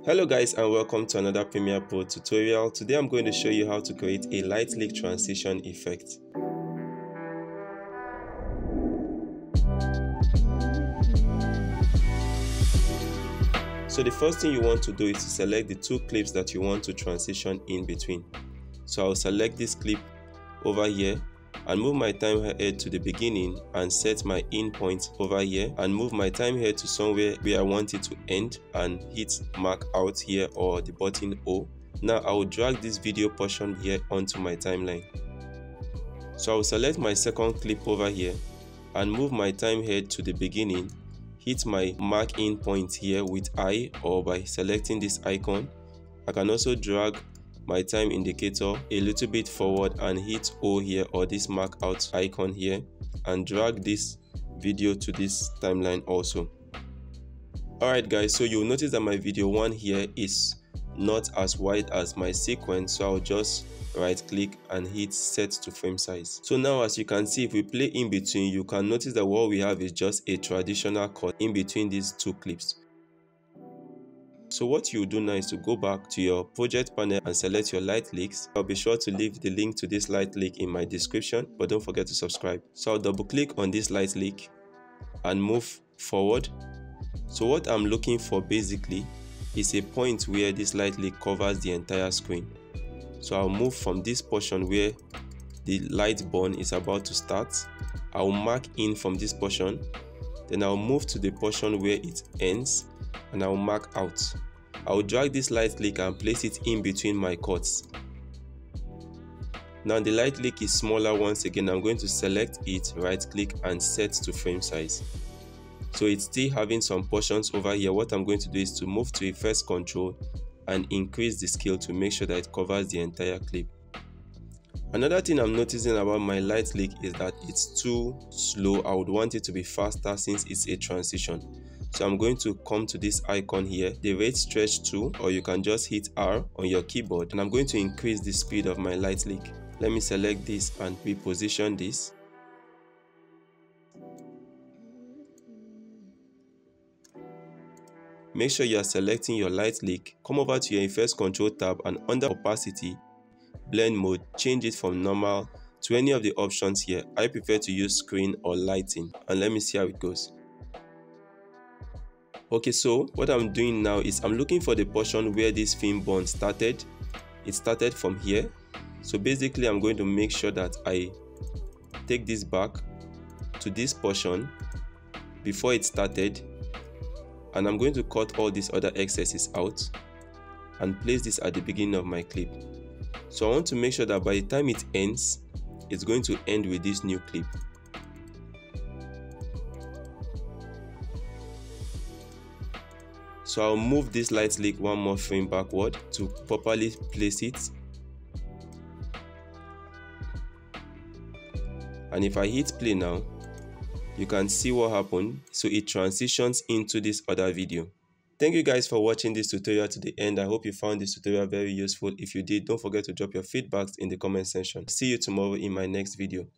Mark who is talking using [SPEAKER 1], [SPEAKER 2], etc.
[SPEAKER 1] Hello guys, and welcome to another Premiere Pro tutorial. Today I'm going to show you how to create a light leak transition effect. So the first thing you want to do is to select the two clips that you want to transition in between. So I'll select this clip over here and move my timehead to the beginning and set my in point over here and move my timehead to somewhere where I want it to end and hit mark out here or the button O. Now I will drag this video portion here onto my timeline. So I will select my second clip over here and move my timehead to the beginning, hit my mark in point here with I or by selecting this icon. I can also drag my time indicator a little bit forward and hit O here or this mark out icon here and drag this video to this timeline also. Alright guys, so you'll notice that my video 1 here is not as wide as my sequence, so I'll just right click and hit set to frame size. So now as you can see, if we play in between, you can notice that what we have is just a traditional cut in between these two clips. So what you do now is to go back to your project panel and select your light leaks. I'll be sure to leave the link to this light leak in my description, but don't forget to subscribe. So I'll double click on this light leak and move forward. So what I'm looking for basically is a point where this light leak covers the entire screen. So I'll move from this portion where the light burn is about to start. I'll mark in from this portion, then I'll move to the portion where it ends and I'll mark out. I'll drag this light leak and place it in between my cuts. Now the light leak is smaller. Once again, I'm going to select it, right click and set to frame size. So it's still having some portions over here. What I'm going to do is to move to effects control and increase the scale to make sure that it covers the entire clip. Another thing I'm noticing about my light leak is that it's too slow. I would want it to be faster since it's a transition. So I'm going to come to this icon here, the rate stretch tool, or you can just hit R on your keyboard, and I'm going to increase the speed of my light leak. Let me select this and reposition this. Make sure you are selecting your light leak. Come over to your effects control tab and under opacity, blend mode, change it from normal to any of the options here. I prefer to use screen or lighting, and let me see how it goes. Okay, so what I'm doing now is I'm looking for the portion where this film burn started. It started from here. So basically I'm going to make sure that I take this back to this portion before it started, and I'm going to cut all these other excesses out and place this at the beginning of my clip. So I want to make sure that by the time it ends, it's going to end with this new clip. So I'll move this light leak one more frame backward to properly place it. And if I hit play now, you can see what happened. So it transitions into this other video. Thank you guys for watching this tutorial to the end. I hope you found this tutorial very useful. If you did, don't forget to drop your feedbacks in the comment section. See you tomorrow in my next video.